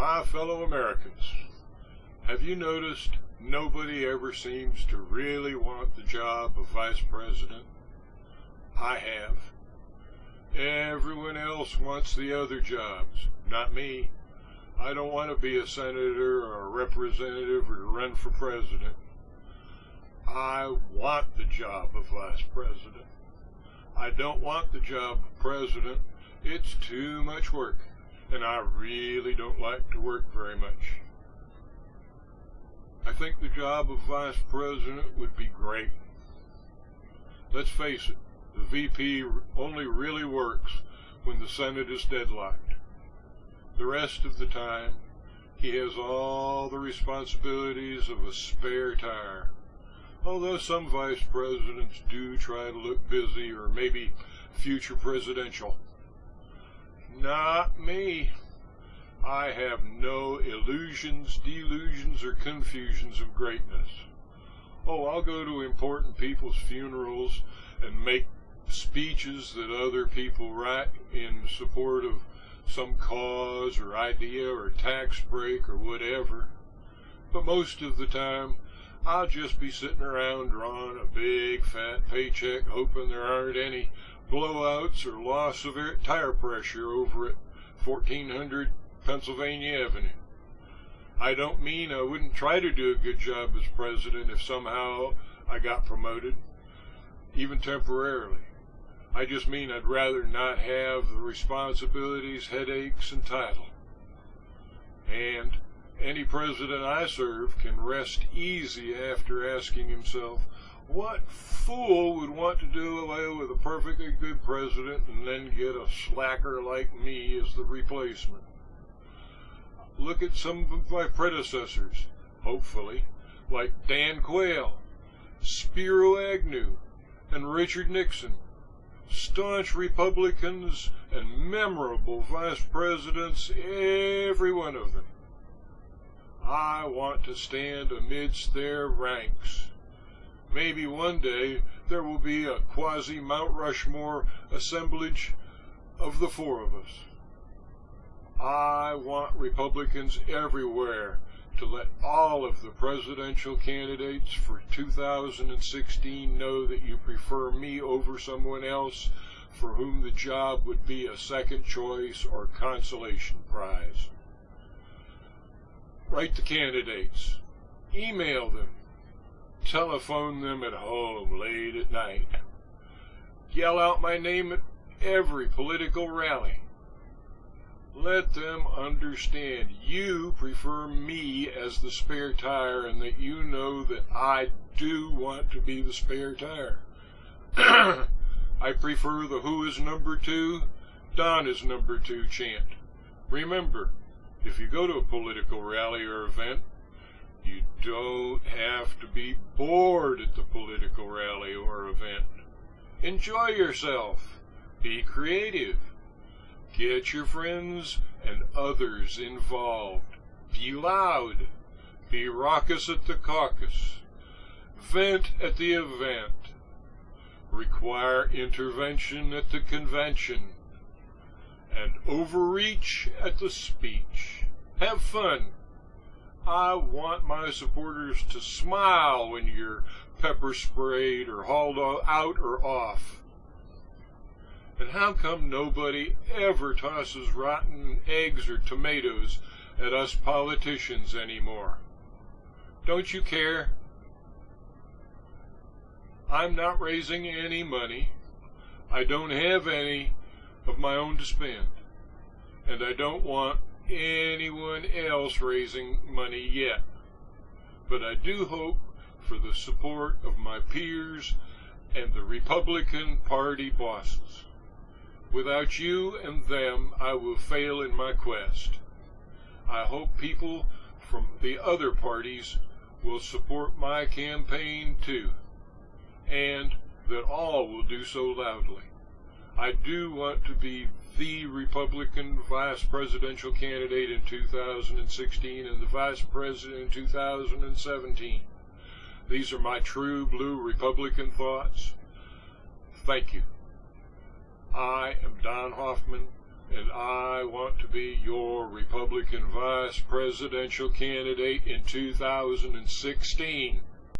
My fellow Americans, have you noticed nobody ever seems to really want the job of vice president? I have. Everyone else wants the other jobs, not me. I don't want to be a senator or a representative or to run for president. I want the job of vice president. I don't want the job of president. It's too much work, and I really don't like to work very much. I think the job of vice president would be great. Let's face it, the VP only really works when the Senate is deadlocked. The rest of the time, he has all the responsibilities of a spare tire. Although some vice presidents do try to look busy or maybe future presidential. Not me. I have no illusions, delusions, or confusions of greatness. Oh, I'll go to important people's funerals and make speeches that other people write in support of some cause or idea or tax break or whatever. But most of the time, I'll just be sitting around drawing a big fat paycheck, hoping there aren't any blowouts or loss of tire pressure over at 1400 Pennsylvania Avenue. I don't mean I wouldn't try to do a good job as president if somehow I got promoted, even temporarily. I just mean I'd rather not have the responsibilities, headaches, and title. And any president I serve can rest easy after asking himself, what fool would want to do away with a perfectly good president and then get a slacker like me as the replacement? Look at some of my predecessors, hopefully, like Dan Quayle, Spiro Agnew, and Richard Nixon. Staunch Republicans and memorable vice presidents, every one of them. I want to stand amidst their ranks. Maybe one day there will be a quasi-Mount Rushmore assemblage of the four of us. I want Republicans everywhere to let all of the presidential candidates for 2016 know that you prefer me over someone else for whom the job would be a second choice or consolation prize. Write the candidates, email them, telephone them at home late at night, yell out my name at every political rally. Let them understand you prefer me as the spare tire and that you know that I do want to be the spare tire. I prefer the who is number two, Don is number two chant. Remember, if you go to a political rally or event, you don't have to be bored at the political rally or event. Enjoy yourself. Be creative. Get your friends and others involved. Be loud. Be raucous at the caucus. Vent at the event. Require intervention at the convention. And overreach at the speech. Have fun. I want my supporters to smile when you're pepper sprayed or hauled out or off. And how come nobody ever tosses rotten eggs or tomatoes at us politicians anymore? Don't you care? I'm not raising any money. I don't have any of my own to spend. And I don't want anyone else raising money yet. But I do hope for the support of my peers and the Republican Party bosses. Without you and them, I will fail in my quest. I hope people from the other parties will support my campaign too, and that all will do so loudly. I do want to be the Republican vice presidential candidate in 2016 and the vice president in 2017. These are my true blue Republican thoughts. Thank you. I am Don Hoffmann, and I want to be your Republican vice presidential candidate in 2016.